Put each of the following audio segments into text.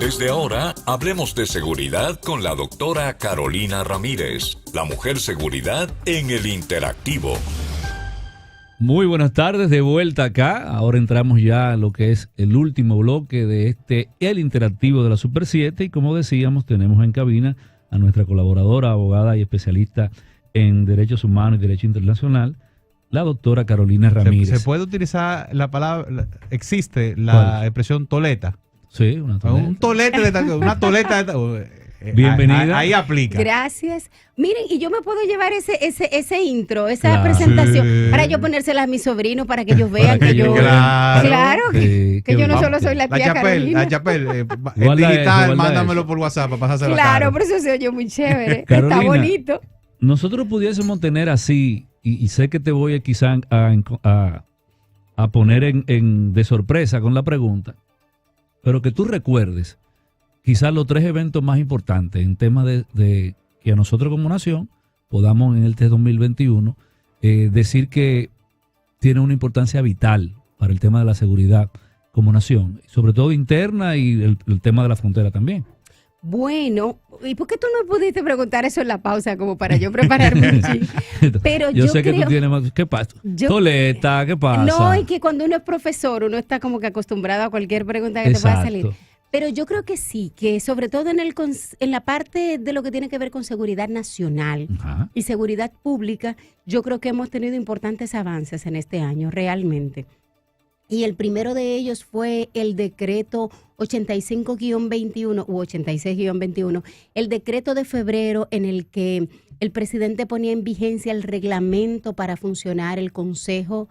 Desde ahora, hablemos de seguridad con la doctora Carolina Ramírez, la mujer seguridad en el interactivo. Muy buenas tardes, de vuelta acá. Ahora entramos ya a lo que es el último bloque de el interactivo de la Super 7 y como decíamos, tenemos en cabina a nuestra colaboradora, abogada y especialista en Derechos Humanos y Derecho Internacional, la doctora Carolina Ramírez. ¿Se puede utilizar la palabra, existe la expresión toleta? Sí, una toleta. Un tolete de una toleta Bienvenida. Ahí aplica. Gracias. Miren, y yo me puedo llevar ese intro, esa presentación, para yo ponérsela a mis sobrinos, para que ellos vean que yo... Claro, que yo no solo soy la tía Carolina. La chapel, digital, mándamelo por WhatsApp para pasárselo a Claro, por eso se oye muy chévere. Carolina, está bonito. Nosotros pudiésemos tener así, y sé que te voy quizá a poner de sorpresa con la pregunta, pero que tú recuerdes quizás los 3 eventos más importantes en temas de que a nosotros como nación podamos en el 2021 decir que tiene una importancia vital para el tema de la seguridad como nación, sobre todo interna y el tema de la frontera también. Bueno, ¿y por qué tú no pudiste preguntar eso en la pausa como para yo prepararme un ching? Pero yo sé creo, que tú tienes más... ¿Qué pasa? Toleta, ¿qué pasa? No, y que cuando uno es profesor, uno está como que acostumbrado a cualquier pregunta que te pueda salir. Pero yo creo que sí, que sobre todo en la parte de lo que tiene que ver con seguridad nacional y seguridad pública, yo creo que hemos tenido importantes avances en este año, realmente. Y el primero de ellos fue el decreto 85-21 u 86-21, el decreto de febrero en el que el presidente ponía en vigencia el reglamento para funcionar el Consejo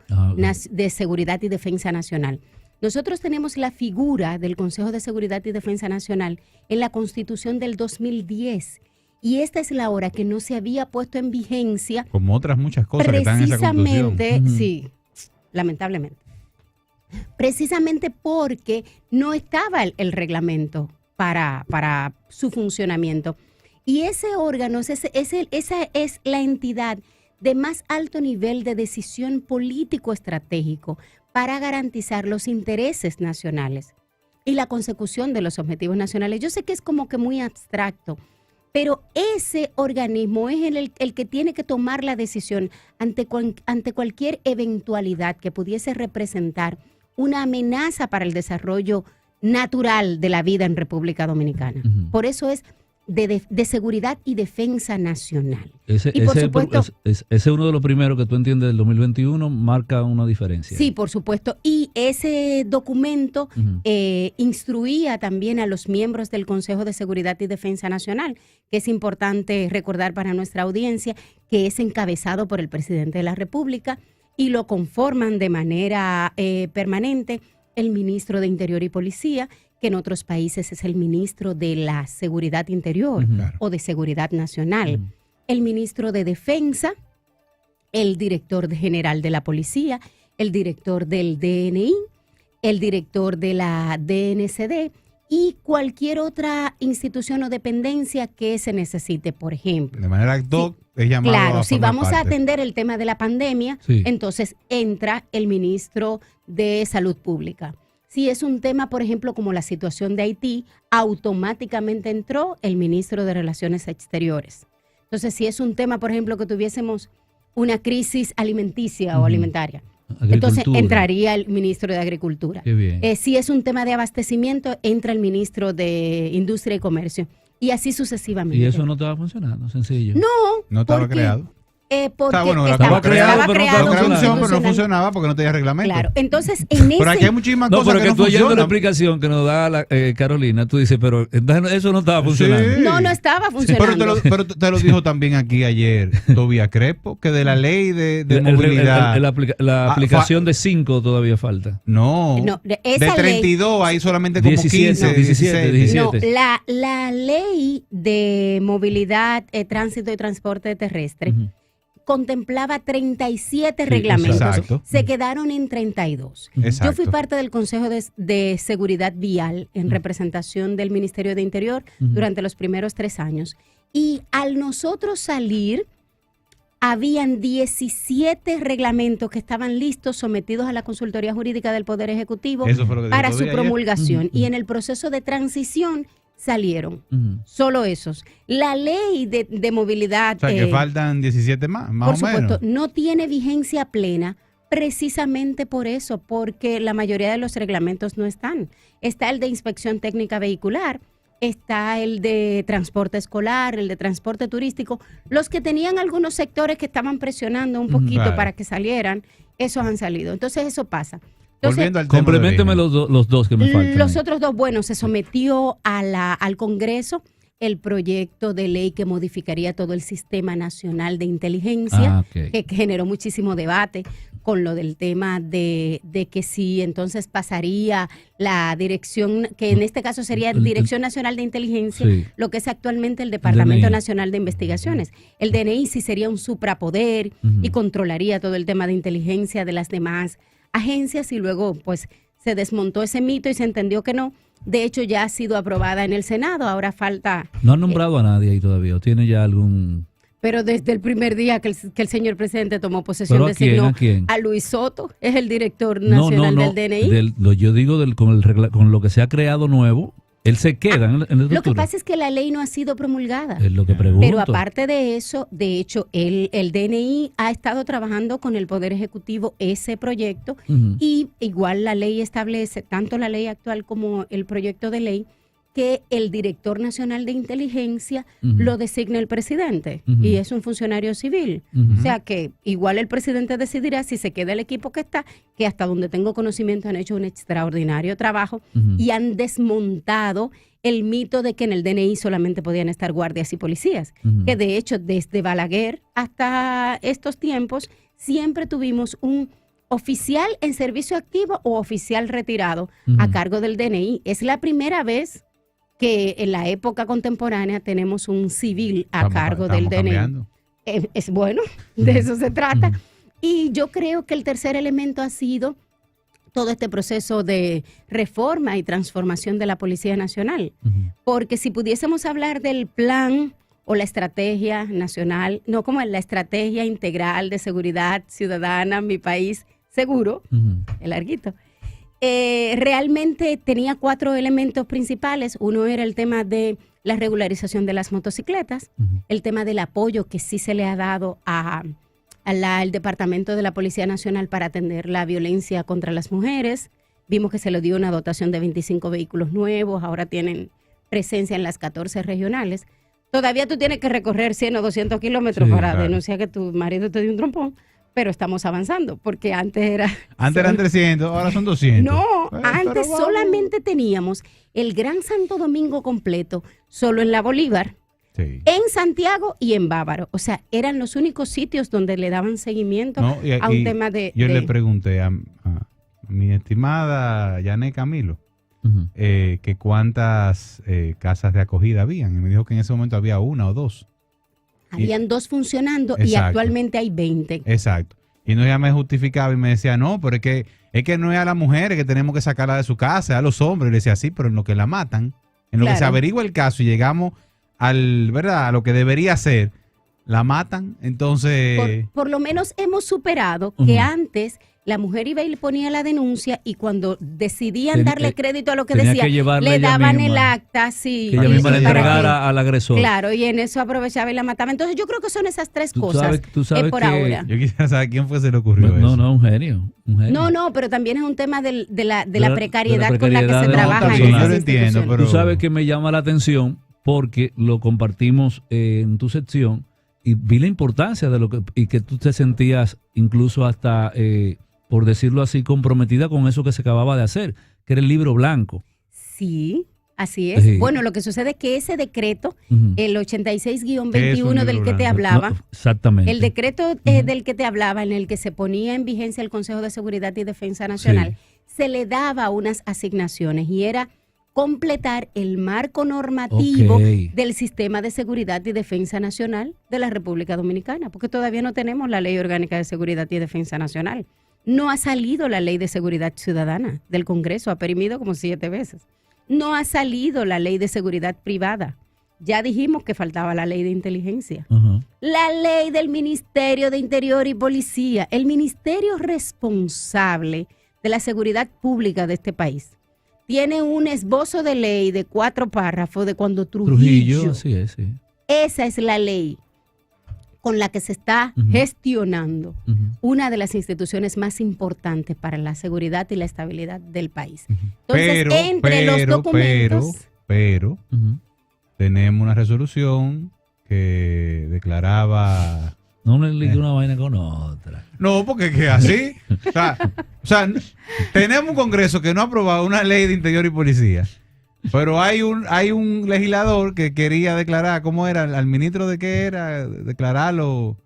de Seguridad y Defensa Nacional. Nosotros tenemos la figura del Consejo de Seguridad y Defensa Nacional en la Constitución del 2010 y esta es la hora que no se había puesto en vigencia. Como otras muchas cosas que están en esa Constitución. Precisamente, sí, lamentablemente. Precisamente porque no estaba el reglamento para su funcionamiento. Y ese órgano, esa es la entidad de más alto nivel de decisión político-estratégico para garantizar los intereses nacionales y la consecución de los objetivos nacionales. Yo sé que es como que muy abstracto, pero ese organismo es el que tiene que tomar la decisión ante cualquier eventualidad que pudiese representar una amenaza para el desarrollo natural de la vida en República Dominicana. Por eso es de seguridad y defensa nacional. Ese es uno de los primeros que tú entiendes del 2021, marca una diferencia. Sí, por supuesto. Y ese documento instruía también a los miembros del Consejo de Seguridad y Defensa Nacional, que es importante recordar para nuestra audiencia, que es encabezado por el presidente de la República y lo conforman de manera permanente el ministro de Interior y Policía, que en otros países es el ministro de la Seguridad Interior o de Seguridad Nacional, el ministro de Defensa, el director general de la Policía, el director del DNI, el director de la DNCD y cualquier otra institución o dependencia que se necesite, por ejemplo. De manera ad hoc es llamado claro, a si formar vamos parte. a atender el tema de la pandemia, entonces entra el ministro de Salud Pública. Si es un tema, por ejemplo, como la situación de Haití, automáticamente entró el ministro de Relaciones Exteriores. Entonces, si es un tema, por ejemplo, que tuviésemos una crisis alimenticia o alimentaria, entonces entraría el ministro de Agricultura. Si es un tema de abastecimiento, entra el ministro de Industria y Comercio. Y así sucesivamente. ¿Y eso no estaba funcionando? Sencillo. No estaba creado. Porque estaba creado, pero no funcionaba porque no tenía reglamento. Claro, entonces en ese... Pero aquí hay muchísimas cosas pero que no tú oyendo funcionan. la explicación que nos da Carolina, tú dices, pero eso no estaba funcionando. Sí. No estaba funcionando. Pero te lo dijo también aquí ayer Tobías Crespo, que de la ley de movilidad... La aplicación de 5 todavía falta. No, de de 32 hay solamente como 17, 17. No, la ley de movilidad, tránsito y transporte terrestre contemplaba 37 reglamentos. Exacto. Se quedaron en 32. Exacto. Yo fui parte del Consejo de Seguridad Vial en representación del Ministerio de Interior durante los primeros 3 años. Y al nosotros salir, habían 17 reglamentos que estaban listos, sometidos a la consultoría jurídica del Poder Ejecutivo Eso fue lo que dijo para su todavía ayer. promulgación. Y en el proceso de transición salieron solo esos. La ley de movilidad... O sea, que faltan 17 más por o supuesto, menos. no tiene vigencia plena precisamente por eso, porque la mayoría de los reglamentos no están. Está el de inspección técnica vehicular, está el de transporte escolar, el de transporte turístico. Los que tenían algunos sectores que estaban presionando un poquito Claro. para que salieran, esos han salido. Entonces eso pasa. Entonces, Volviendo al tema de Compleménteme origen. los dos que me faltan. los otros dos, bueno, se sometió al Congreso el proyecto de ley que modificaría todo el sistema nacional de inteligencia, Ok. que generó muchísimo debate con lo del tema de que si entonces pasaría la dirección, que en este caso sería Dirección Nacional de Inteligencia, Sí. lo que es actualmente el Departamento DNI. Nacional de Investigaciones. El DNI sí sería un suprapoder y controlaría todo el tema de inteligencia de las demás agencias, y luego pues se desmontó ese mito y se entendió que no. De hecho, ya ha sido aprobada en el Senado, ahora falta... No han nombrado a nadie ahí todavía. ¿O tiene ya algún...? Pero desde el primer día que el señor presidente tomó posesión, ¿Pero a quién? designó ¿A quién? a Luis Soto, es el director nacional del DNI. Yo digo con lo que se ha creado nuevo, él se queda en la Lo que estructura. pasa es que la ley no ha sido promulgada. Es lo que pregunto. Pero aparte de eso, de hecho, el DNI ha estado trabajando con el Poder Ejecutivo ese proyecto, Ujú. y igual la ley establece, tanto la ley actual como el proyecto de ley, que el director nacional de inteligencia Ujú. lo designa el presidente, Ujú. y es un funcionario civil. Ujú. O sea que igual el presidente decidirá si se queda el equipo que está, que hasta donde tengo conocimiento han hecho un extraordinario trabajo Ujú. y han desmontado el mito de que en el DNI solamente podían estar guardias y policías, Ujú. que de hecho desde Balaguer hasta estos tiempos siempre tuvimos un oficial en servicio activo o oficial retirado a Ujú. cargo del DNI. Es la primera vez que en la época contemporánea tenemos un civil a cargo del DNI. Cambiando. Es bueno, de eso se trata. Y yo creo que el tercer elemento ha sido todo este proceso de reforma y transformación de la Policía Nacional. Ujú. Porque si pudiésemos hablar del plan o la estrategia nacional, no como la estrategia integral de seguridad ciudadana, mi país seguro, Ujú. el larguito, realmente tenía 4 elementos principales. Uno era el tema de la regularización de las motocicletas, Ujú. el tema del apoyo que sí se le ha dado al Departamento de la Policía Nacional para atender la violencia contra las mujeres. Vimos que se le dio una dotación de 25 vehículos nuevos, ahora tienen presencia en las 14 regionales. Todavía tú tienes que recorrer 100 o 200 kilómetros Sí, para claro. denunciar que tu marido te dio un trompón, pero estamos avanzando, porque antes era... Antes eran 300, ahora son 200. No, Pero antes vamos. solamente teníamos el Gran Santo Domingo completo, solo en la Bolívar, Sí. en Santiago y en Bávaro. O sea, eran los únicos sitios donde le daban seguimiento No, y- a un y tema de... Yo de- le pregunté a mi estimada Yané Camilo Ujú. que cuántas casas de acogida habían. Y me dijo que en ese momento había 1 o 2. Habían 2 funcionando y Exacto. actualmente hay 20. Exacto. Y no, ella me justificaba y me decía, no, pero es que no es a las mujeres que tenemos que sacarla de su casa, es a los hombres. Y le decía, sí, pero en lo que la matan, en lo que se Claro. averigua el caso y llegamos ¿verdad? A lo que debería ser, la matan. Entonces, Por lo menos hemos superado que Ujú. antes la mujer iba y le ponía la denuncia, y cuando decidían Tenía- darle crédito a lo que tenía decía, que llevarla le ella daban misma. el acta, sí. Que ella Sí, misma le sí, para entregara que- al agresor. Claro, y en eso aprovechaba y la mataba. Entonces yo creo que son esas 3 Tú cosas tú sabes por que- ahora. yo quisiera saber quién fue se le ocurrió No, eso. no, un genio. No, pero también es un tema de la De la precariedad con la que precariedad se de la trabaja en persona. esas Yo lo entiendo, instituciones. pero- Tú sabes que me llama la atención porque lo compartimos en tu sección y vi la importancia de lo que, y que tú te sentías incluso hasta, por decirlo así, comprometida con eso que se acababa de hacer, que era el libro blanco. Sí, así es. Sí. Bueno, lo que sucede es que ese decreto, Ujú. el ¿Qué 86-21 es un del que libro te blanco? hablaba, No, exactamente. el decreto del que te hablaba, en el que se ponía en vigencia el Consejo de Seguridad y Defensa Nacional, se le daba unas asignaciones y era completar el marco normativo Ok. del Sistema de Seguridad y Defensa Nacional de la República Dominicana, porque todavía no tenemos la Ley Orgánica de Seguridad y Defensa Nacional. No ha salido la Ley de Seguridad Ciudadana del Congreso, ha perimido como 7 veces. No ha salido la Ley de Seguridad Privada. Ya dijimos que faltaba la ley de inteligencia. Ajá. La ley del Ministerio de Interior y Policía, el ministerio responsable de la seguridad pública de este país. Tiene un esbozo de ley de 4 párrafos de cuando Trujillo. Así es, sí. Esa es la ley con la que se está gestionando Ujú. una de las instituciones más importantes para la seguridad y la estabilidad del país. Entonces, entre los documentos... Pero Ujú. tenemos una resolución que declaraba... No me ligue una vaina con otra. No, porque es que así. O sea, tenemos un Congreso que no ha aprobado una ley de interior y policía. Pero hay un legislador que quería declarar, ¿cómo era? Al ministro de qué era, declararlo,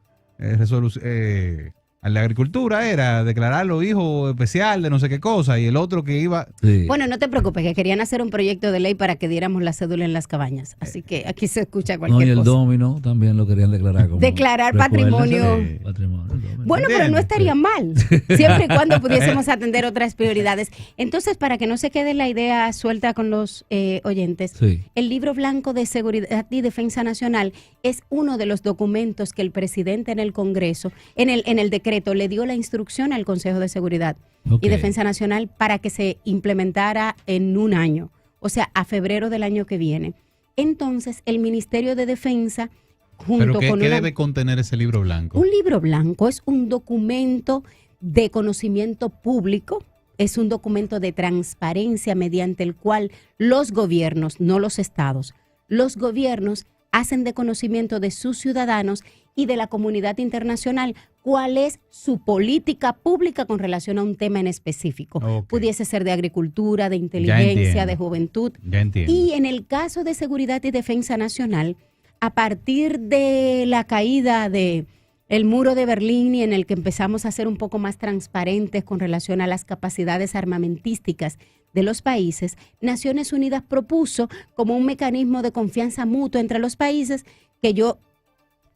al de Agricultura era declararlo hijo especial de no sé qué cosa, y el otro que iba... Sí. Bueno, no te preocupes, que querían hacer un proyecto de ley para que diéramos la cédula en las cabañas. Así que aquí se escucha No, y cualquier el cosa. domino también lo querían declarar como... Declarar recuerda, patrimonio. sí, patrimonio, el domino. Bueno, pero no estaría mal, siempre y cuando pudiésemos atender otras prioridades. Entonces, para que no se quede la idea suelta con los oyentes, Sí. el libro blanco de seguridad y defensa nacional es uno de los documentos que el presidente en el Congreso, en el decreto, le dio la instrucción al Consejo de Seguridad Ok. y Defensa Nacional para que se implementara en un año, o sea, a febrero del año que viene. Entonces, el Ministerio de Defensa, junto ¿Pero qué con una... debe contener ese libro blanco? Un libro blanco es un documento de conocimiento público, es un documento de transparencia mediante el cual los gobiernos, no los estados, los gobiernos hacen de conocimiento de sus ciudadanos y de la comunidad internacional cuál es su política pública con relación a un tema en específico. Ok. Pudiese ser de agricultura, de inteligencia, entiendo. de juventud. Ya entiendo. Y en el caso de seguridad y defensa nacional, a partir de la caída de el muro de Berlín y en el que empezamos a ser un poco más transparentes con relación a las capacidades armamentísticas de los países, Naciones Unidas propuso como un mecanismo de confianza mutua entre los países que yo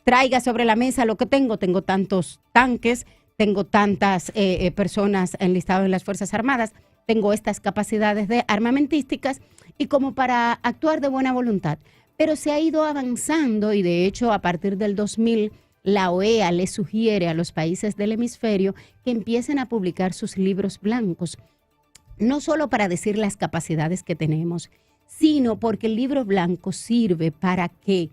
traiga sobre la mesa lo que tengo. Tengo tantos tanques, tengo tantas personas enlistadas en las Fuerzas Armadas, tengo estas capacidades armamentísticas y como para actuar de buena voluntad. Pero se ha ido avanzando y de hecho a partir del 2000 la OEA le sugiere a los países del hemisferio que empiecen a publicar sus libros blancos, no solo para decir las capacidades que tenemos, sino porque el libro blanco sirve para que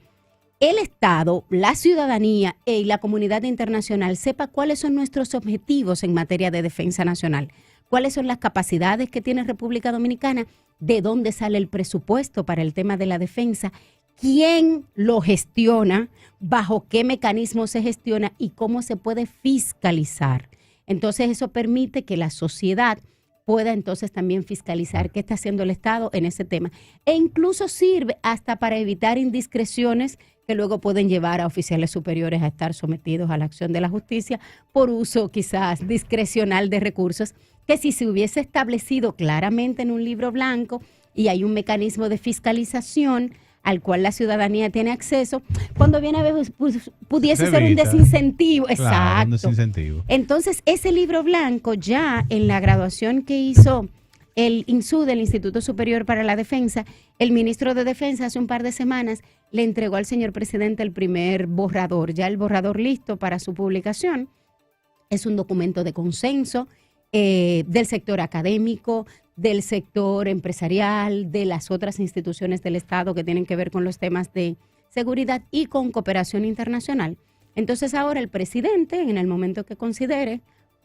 el Estado, la ciudadanía y la comunidad internacional sepa cuáles son nuestros objetivos en materia de defensa nacional, cuáles son las capacidades que tiene República Dominicana, de dónde sale el presupuesto para el tema de la defensa, quién lo gestiona, bajo qué mecanismo se gestiona y cómo se puede fiscalizar. Entonces eso permite que la sociedad pueda entonces también fiscalizar qué está haciendo el Estado en ese tema. E incluso sirve hasta para evitar indiscreciones que luego pueden llevar a oficiales superiores a estar sometidos a la acción de la justicia por uso quizás discrecional de recursos, que si se hubiese establecido claramente en un libro blanco y hay un mecanismo de fiscalización al cual la ciudadanía tiene acceso, cuando viene a ver, pues, pudiese ser un desincentivo. Claro, Exacto. un desincentivo. Entonces, ese libro blanco ya en la graduación que hizo el INSUD, el Instituto Superior para la Defensa, el ministro de Defensa hace un par de semanas le entregó al señor presidente el primer borrador, ya el borrador listo para su publicación. Es un documento de consenso del sector académico, del sector empresarial, de las otras instituciones del Estado que tienen que ver con los temas de seguridad y con cooperación internacional. Entonces ahora el presidente, en el momento que considere,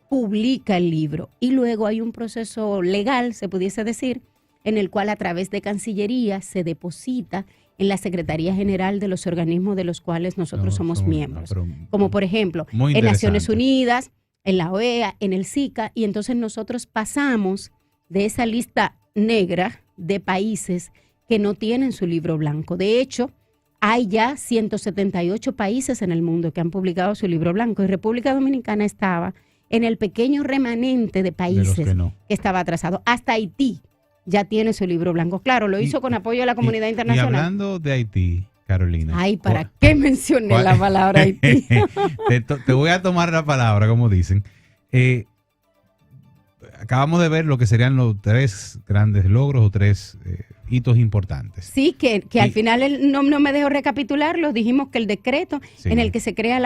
publica el libro y luego hay un proceso legal, se pudiese decir, en el cual a través de Cancillería se deposita en la Secretaría General de los organismos de los cuales nosotros somos miembros. Como por ejemplo, en Naciones Unidas, en la OEA, en el SICA, y entonces nosotros pasamos de esa lista negra de países que no tienen su libro blanco. De hecho, hay ya 178 países en el mundo que han publicado su libro blanco y República Dominicana estaba en el pequeño remanente de países que estaba atrasado. Hasta Haití ya tiene su libro blanco. Claro, lo hizo con apoyo de la comunidad internacional. Y hablando de Haití, Carolina. Ay, ¿para qué mencioné la palabra Haití? Te voy a tomar la palabra, como dicen. acabamos de ver lo que serían los 3 grandes logros o 3 hitos importantes. Sí, que al final no me dejo recapitularlo. Dijimos que el decreto en el que se crea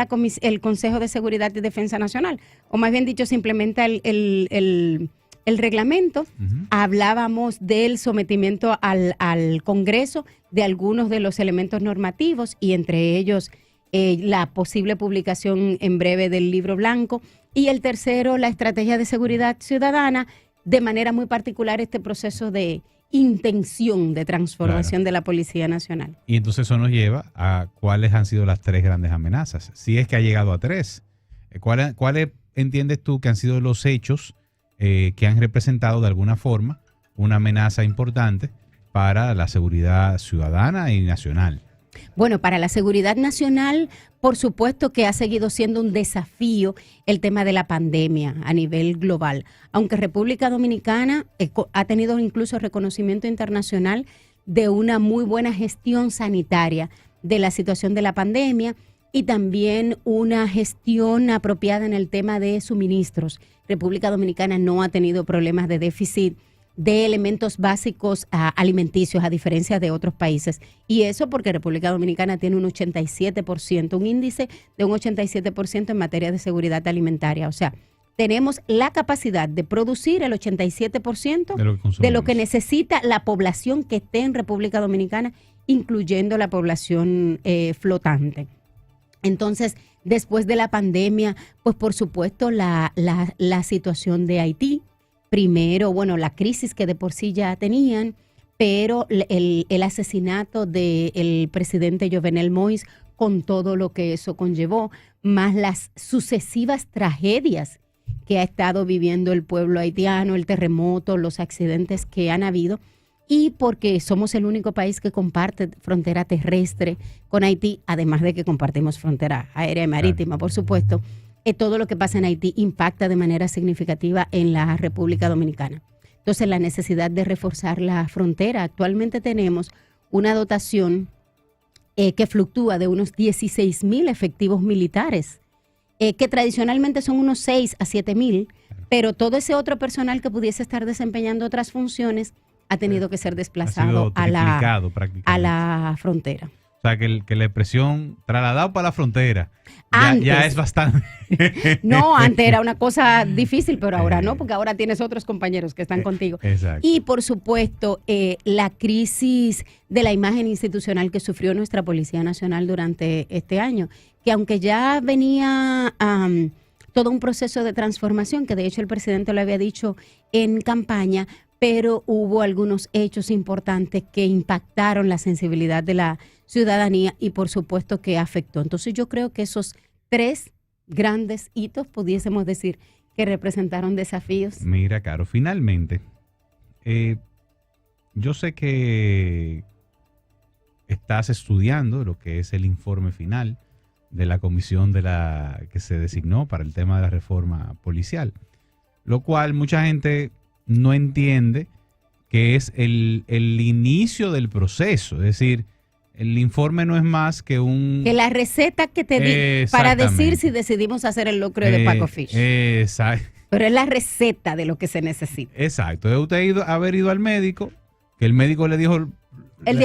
el Consejo de Seguridad y Defensa Nacional, o más bien dicho, se implementa el reglamento. Hablábamos del sometimiento al Congreso de algunos de los elementos normativos y entre ellos la posible publicación en breve del libro blanco. Y el tercero, la estrategia de seguridad ciudadana, de manera muy particular este proceso de intención de transformación de la Policía Nacional. Y entonces eso nos lleva a cuáles han sido las 3 grandes amenazas, si es que ha llegado a 3. ¿Cuáles entiendes tú que han sido los hechos que han representado de alguna forma una amenaza importante para la seguridad ciudadana y nacional? Bueno, para la seguridad nacional, por supuesto que ha seguido siendo un desafío el tema de la pandemia a nivel global, aunque República Dominicana ha tenido incluso reconocimiento internacional de una muy buena gestión sanitaria de la situación de la pandemia y también una gestión apropiada en el tema de suministros. República Dominicana no ha tenido problemas de déficit de elementos básicos alimenticios, a diferencia de otros países. Y eso porque República Dominicana tiene un 87%, un índice de un 87% en materia de seguridad alimentaria. O sea, tenemos la capacidad de producir el 87% de lo que necesita la población que esté en República Dominicana, incluyendo la población flotante. Entonces, después de la pandemia, pues por supuesto la situación de Haití. Primero, bueno, la crisis que de por sí ya tenían, pero el asesinato del presidente Jovenel Moïse, con todo lo que eso conllevó, más las sucesivas tragedias que ha estado viviendo el pueblo haitiano, el terremoto, los accidentes que han habido, y porque somos el único país que comparte frontera terrestre con Haití, además de que compartimos frontera aérea y marítima, por supuesto. Todo lo que pasa en Haití impacta de manera significativa en la República Dominicana. Entonces, la necesidad de reforzar la frontera. Actualmente tenemos una dotación que fluctúa de unos 16,000 efectivos militares, que tradicionalmente son unos 6 a 7,000, pero todo ese otro personal que pudiese estar desempeñando otras funciones ha tenido que ser desplazado a la frontera. O sea, que la expresión trasladado para la frontera ya es bastante. No, antes era una cosa difícil, pero ahora no, porque ahora tienes otros compañeros que están contigo. Exacto. Y por supuesto, la crisis de la imagen institucional que sufrió nuestra Policía Nacional durante este año, que aunque ya venía todo un proceso de transformación, que de hecho el presidente lo había dicho en campaña, pero hubo algunos hechos importantes que impactaron la sensibilidad de la ciudadanía y por supuesto que afectó. Entonces yo creo que esos 3 grandes hitos pudiésemos decir que representaron desafíos. Mira, Caro, finalmente, yo sé que estás estudiando lo que es el informe final de la comisión que se designó para el tema de la reforma policial, lo cual mucha gente no entiende que es el inicio del proceso. Es decir, el informe no es más que que la receta que te di para decir si decidimos hacer el locro de Paco Fish. Exacto. Pero es la receta de lo que se necesita. Exacto. Es usted haber ido al médico, que el médico le dijo el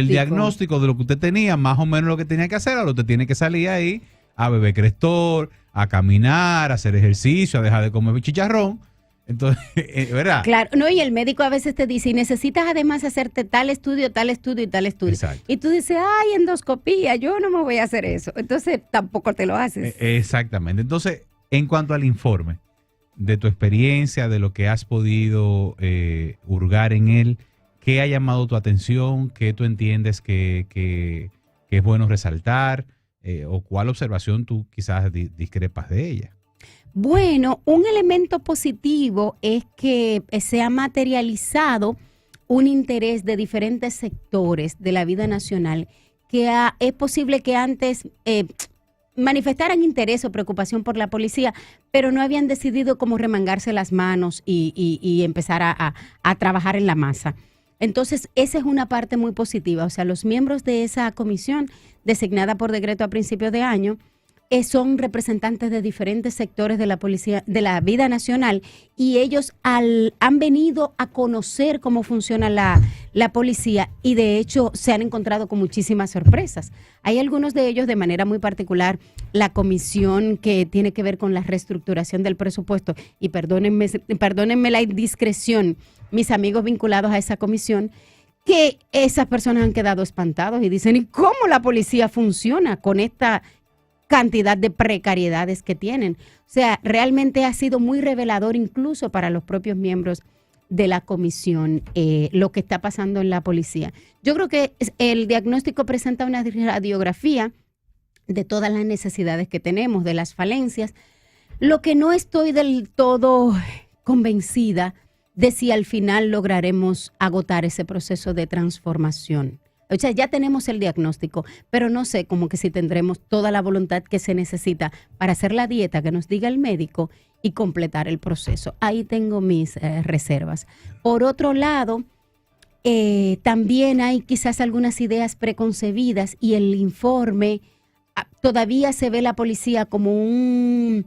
diagnóstico de lo que usted tenía, más o menos lo que tenía que hacer. Ahora usted tiene que salir ahí a beber Crestor, a caminar, a hacer ejercicio, a dejar de comer chicharrón. Entonces, ¿verdad? Claro, no, y el médico a veces te dice, y necesitas además hacerte tal estudio y tal estudio. Exacto. Y tú dices, ay, endoscopía, yo no me voy a hacer eso. Entonces tampoco te lo haces. Exactamente. Entonces, en cuanto al informe, de tu experiencia, de lo que has podido hurgar en él, ¿qué ha llamado tu atención? ¿Qué tú entiendes que es bueno resaltar? ¿O cuál observación tú quizás discrepas de ella? Bueno, un elemento positivo es que se ha materializado un interés de diferentes sectores de la vida nacional que es posible que antes manifestaran interés o preocupación por la policía, pero no habían decidido cómo remangarse las manos y empezar a trabajar en la masa. Entonces, esa es una parte muy positiva. O sea, los miembros de esa comisión designada por decreto a principios de año son representantes de diferentes sectores de la policía, de la vida nacional, y ellos han venido a conocer cómo funciona la policía, y de hecho se han encontrado con muchísimas sorpresas. Hay algunos de ellos, de manera muy particular, la comisión que tiene que ver con la reestructuración del presupuesto, y perdónenme la indiscreción, mis amigos vinculados a esa comisión, que esas personas han quedado espantados y dicen, ¿y cómo la policía funciona con esta cantidad de precariedades que tienen? O sea, realmente ha sido muy revelador incluso para los propios miembros de la comisión lo que está pasando en la policía. Yo creo que el diagnóstico presenta una radiografía de todas las necesidades que tenemos, de las falencias. Lo que no estoy del todo convencida de si al final lograremos agotar ese proceso de transformación. O sea, ya tenemos el diagnóstico, pero no sé como que si tendremos toda la voluntad que se necesita para hacer la dieta que nos diga el médico y completar el proceso. Ahí tengo mis reservas. Por otro lado, también hay quizás algunas ideas preconcebidas, y el informe todavía se ve la policía como un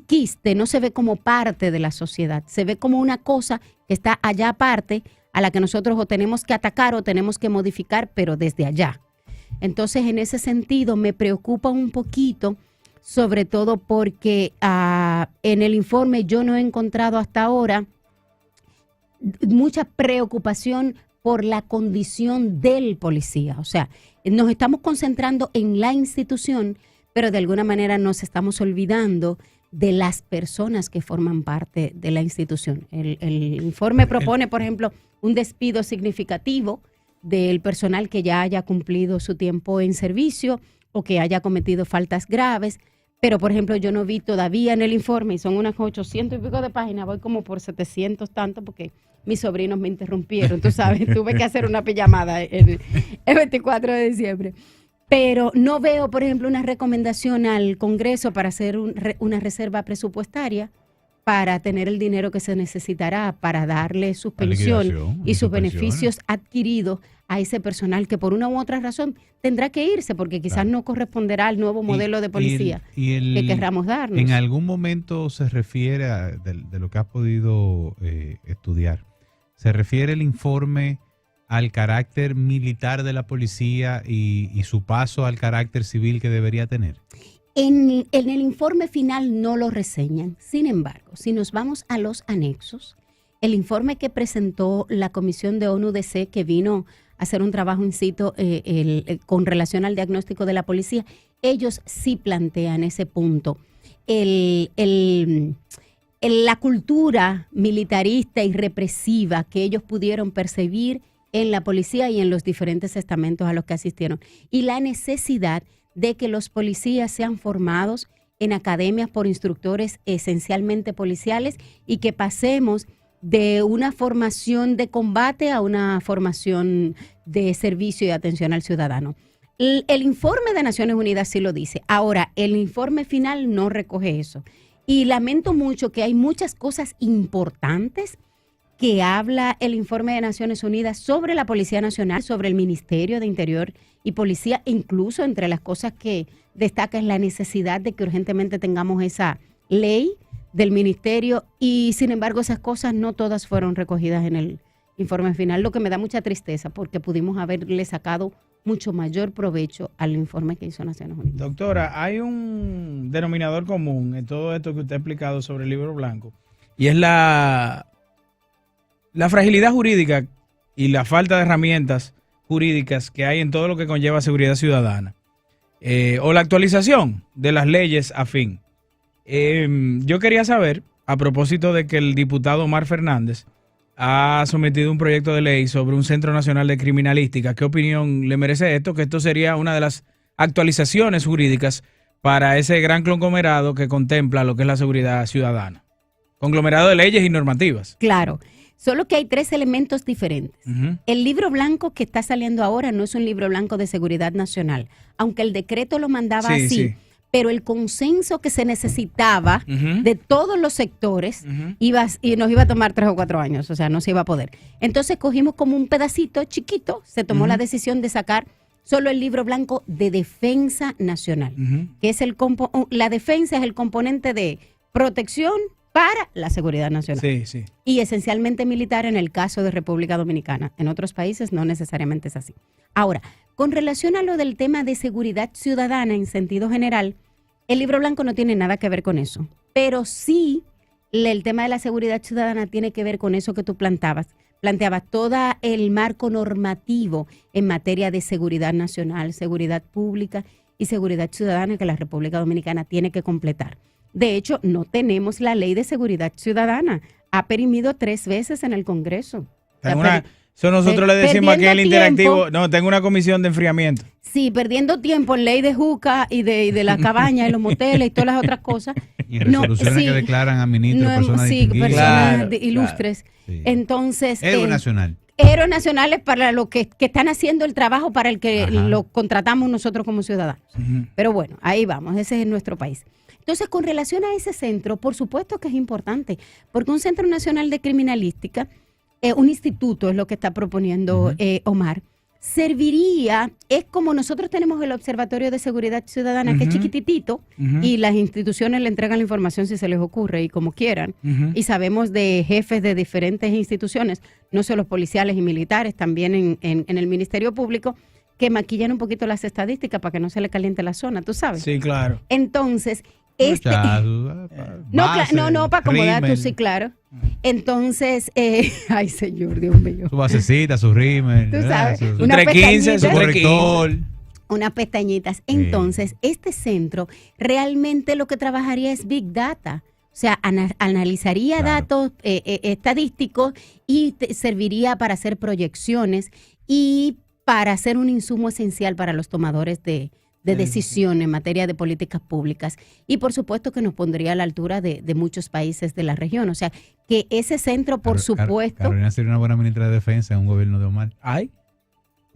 quiste, no se ve como parte de la sociedad, se ve como una cosa que está allá aparte, a la que nosotros o tenemos que atacar o tenemos que modificar, pero desde allá. Entonces, en ese sentido, me preocupa un poquito, sobre todo porque en el informe yo no he encontrado hasta ahora mucha preocupación por la condición del policía. O sea, nos estamos concentrando en la institución, pero de alguna manera nos estamos olvidando de las personas que forman parte de la institución. El informe propone, por ejemplo, un despido significativo del personal que ya haya cumplido su tiempo en servicio o que haya cometido faltas graves, pero, por ejemplo, yo no vi todavía en el informe, y son unas 800 y pico de páginas, voy como por 700 tanto, porque mis sobrinos me interrumpieron, tú sabes, tuve que hacer una pijamada el 24 de diciembre. Pero no veo, por ejemplo, una recomendación al Congreso para hacer una reserva presupuestaria para tener el dinero que se necesitará para darle sus pensiones y sus beneficios adquiridos a ese personal que por una u otra razón tendrá que irse, porque quizás no corresponderá al nuevo modelo de policía que querramos darnos. ¿En algún momento se refiere de lo que has podido estudiar, se refiere el informe al carácter militar de la policía y su paso al carácter civil que debería tener? En el informe final no lo reseñan. Sin embargo, si nos vamos a los anexos, el informe que presentó la Comisión de ONU-DC, que vino a hacer un trabajo in situ con relación al diagnóstico de la policía, ellos sí plantean ese punto. La cultura militarista y represiva que ellos pudieron percibir en la policía y en los diferentes estamentos a los que asistieron, y la necesidad de que los policías sean formados en academias por instructores esencialmente policiales, y que pasemos de una formación de combate a una formación de servicio y atención al ciudadano. El informe de Naciones Unidas sí lo dice. Ahora, el informe final no recoge eso. Y lamento mucho que hay muchas cosas importantes que habla el informe de Naciones Unidas sobre la Policía Nacional, sobre el Ministerio de Interior y Policía. Incluso entre las cosas que destaca es la necesidad de que urgentemente tengamos esa ley del ministerio, y sin embargo esas cosas no todas fueron recogidas en el informe final, lo que me da mucha tristeza, porque pudimos haberle sacado mucho mayor provecho al informe que hizo Naciones Unidas. Doctora, hay un denominador común en todo esto que usted ha explicado sobre el libro blanco, y es la fragilidad jurídica y la falta de herramientas jurídicas que hay en todo lo que conlleva seguridad ciudadana, o la actualización de las leyes afín. Yo quería saber, a propósito de que el diputado Omar Fernández ha sometido un proyecto de ley sobre un Centro Nacional de Criminalística, ¿qué opinión le merece esto? Que esto sería una de las actualizaciones jurídicas para ese gran conglomerado que contempla lo que es la seguridad ciudadana. Conglomerado de leyes y normativas. Claro. Solo que hay 3 elementos diferentes. Uh-huh. El libro blanco que está saliendo ahora no es un libro blanco de seguridad nacional, aunque el decreto lo mandaba así, pero el consenso que se necesitaba de todos los sectores nos iba a tomar 3 o 4 años, o sea, no se iba a poder. Entonces cogimos como un pedacito chiquito, se tomó la decisión de sacar solo el libro blanco de defensa nacional, que es la defensa es el componente de protección para la seguridad nacional. Sí, sí. Y esencialmente militar en el caso de República Dominicana. En otros países no necesariamente es así. Ahora, con relación a lo del tema de seguridad ciudadana en sentido general, el libro blanco no tiene nada que ver con eso, pero sí el tema de la seguridad ciudadana tiene que ver con eso que tú planteabas todo el marco normativo en materia de seguridad nacional, seguridad pública y seguridad ciudadana que la República Dominicana tiene que completar. De hecho, no tenemos la ley de seguridad ciudadana. Ha perimido 3 veces en el Congreso. Eso nosotros le decimos aquí en el interactivo. No, tengo una comisión de enfriamiento. Sí, perdiendo tiempo en ley de juca y de la cabaña y los moteles y todas las otras cosas. Y resoluciones que declaran a ministros, personas distinguidas. Personas ilustres. Sí. Entonces, Héroe nacional. Héroes nacionales para lo que están haciendo el trabajo para el que lo contratamos nosotros como ciudadanos. Pero bueno, ahí vamos, ese es nuestro país. Entonces, con relación a ese centro, por supuesto que es importante, porque un Centro Nacional de Criminalística, un instituto es lo que está proponiendo Omar, serviría, es como nosotros tenemos el Observatorio de Seguridad Ciudadana, que es chiquititito, y las instituciones le entregan la información si se les ocurre y como quieran, y sabemos de jefes de diferentes instituciones, no solo policiales y militares, también en el Ministerio Público, que maquillan un poquito las estadísticas para que no se le caliente la zona, ¿tú sabes? Sí, claro. Entonces, no, para acomodar tú, sí, claro. Entonces, ay, señor, Dios mío. Su basecita, su rímel. Tú sabes, su una 315, su corrector. Unas pestañitas. Entonces, este centro realmente lo que trabajaría es Big Data. O sea, analizaría datos estadísticos y serviría para hacer proyecciones y para ser un insumo esencial para los tomadores de decisión en materia de políticas públicas. Y por supuesto que nos pondría a la altura de muchos países de la región. O sea, que ese centro, por supuesto... Carolina sería una buena ministra de Defensa en un gobierno de Omar. Ay.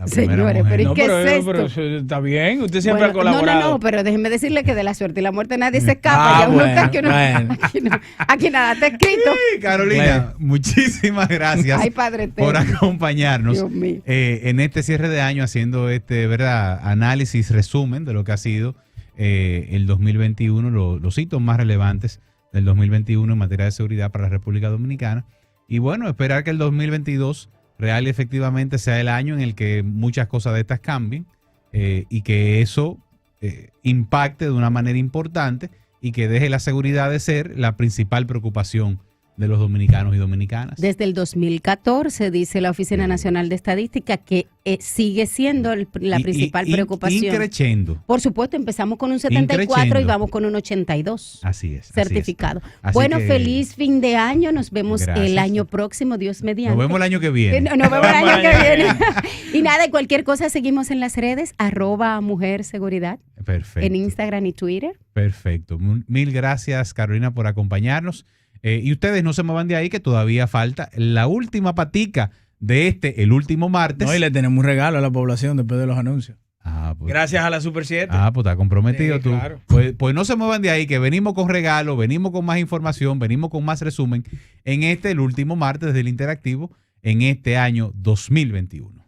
Señores, pero ¿y qué es esto? Pero está bien, usted siempre ha colaborado. No, pero déjenme decirle que de la suerte y la muerte nadie se escapa. Aquí nada está escrito. Sí, Carolina, muchísimas gracias. Ay, Padre por acompañarnos Dios mío. En este cierre de año, haciendo ¿verdad? Análisis, resumen de lo que ha sido el 2021, los hitos más relevantes del 2021 en materia de seguridad para la República Dominicana. Y bueno, esperar que el 2022 real y efectivamente sea el año en el que muchas cosas de estas cambien y que eso impacte de una manera importante y que deje la seguridad de ser la principal preocupación de los dominicanos y dominicanas. Desde el 2014, dice la Oficina Nacional de Estadística, que sigue siendo la principal preocupación. Increciendo. Por supuesto, empezamos con un 74 y vamos con un 82. Así es. Certificado. Así bueno, que, feliz fin de año. Nos vemos el año próximo, Dios mediante. Nos vemos el año que viene. Nos vemos el año que viene. Y nada, cualquier cosa seguimos en las redes, @mujerseguridad. Perfecto. En Instagram y Twitter. Perfecto. Mil gracias, Carolina, por acompañarnos. Y ustedes no se muevan de ahí, que todavía falta la última patica de el último martes. No, y le tenemos un regalo a la población después de los anuncios. Pues, gracias a la Super 7. Pues está comprometido tú. Claro. Pues no se muevan de ahí, que venimos con regalo, venimos con más información, venimos con más resumen en el último martes del Interactivo en este año 2021.